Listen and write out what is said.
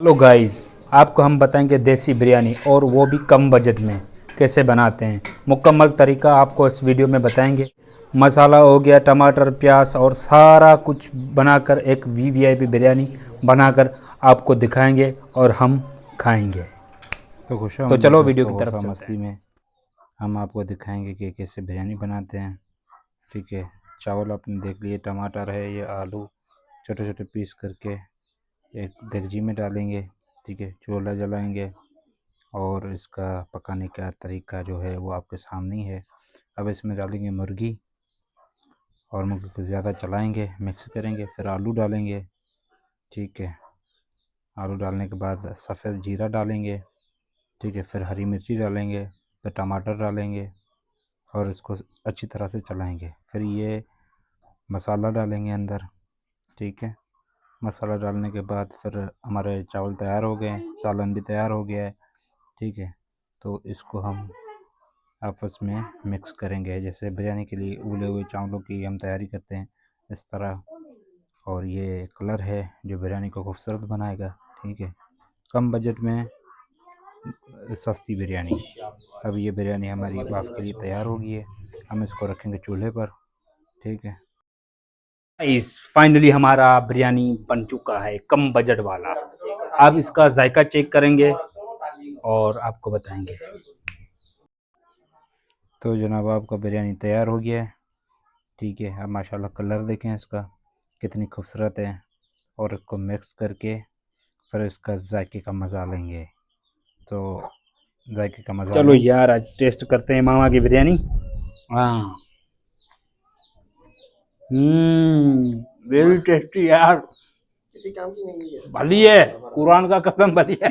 Hello guys, आपको हम बताएंगे देसी बिरयानी और वो भी कम बजट में कैसे बनाते हैं। मुकम्मल तरीका आपको इस वीडियो में बताएंगे। मसाला हो गया, टमाटर, प्याज और सारा कुछ बनाकर एक वीवीआईपी बिरयानी बनाकर आपको दिखाएंगे और हम खाएंगे। तो खुश तो आमदीद चलो वीडियो दोस्तों, की तरफ गौफा चलते मछली हैं। में हम आपको दिखाएंगे कि कैसे बिरयानी बनाते हैं। ठीक है, चावल आपने देख लिए, टमाटर है, ये आलू छोटे छोटे पीस करके एक देगची में डालेंगे। ठीक है, चूल्हा जलाएंगे और इसका पकाने का तरीका जो है वो आपके सामने ही है। अब इसमें डालेंगे मुर्गी और मुर्गी को ज़्यादा चलाएंगे, मिक्स करेंगे, फिर आलू डालेंगे। ठीक है, आलू डालने के बाद सफ़ेद जीरा डालेंगे। ठीक है, फिर हरी मिर्ची डालेंगे, फिर टमाटर डालेंगे और इसको अच्छी तरह से चलाएंगे। फिर ये मसाला डालेंगे अंदर। ठीक है, मसाला डालने के बाद फिर हमारे चावल तैयार हो गए, सालन भी तैयार हो गया है। ठीक है, तो इसको हम आपस में मिक्स करेंगे, जैसे बिरयानी के लिए उबले हुए चावलों की हम तैयारी करते हैं इस तरह। और ये कलर है जो बिरयानी को खूबसूरत बनाएगा। ठीक है, कम बजट में सस्ती बिरयानी। अब ये बिरयानी हमारी बाफ के लिए तैयार हो गई है, हम इसको रखेंगे चूल्हे पर। ठीक है, गाइस, फाइनली हमारा बिरयानी बन चुका है, कम बजट वाला। अब इसका जायका चेक करेंगे और आपको बताएंगे। तो जनाब आपका बिरयानी तैयार हो गया है। ठीक है, अब माशाल्लाह कलर देखें इसका कितनी खूबसूरत है। और इसको मिक्स करके फिर इसका जायके का मज़ा लेंगे। तो जायके का मज़ा चलो लें। यार, आज टेस्ट करते हैं मामा की बिरयानी। हाँ, वेरी टेस्टी यार। किसी काम की नहीं है, भली है, कुरान का कसम भली है।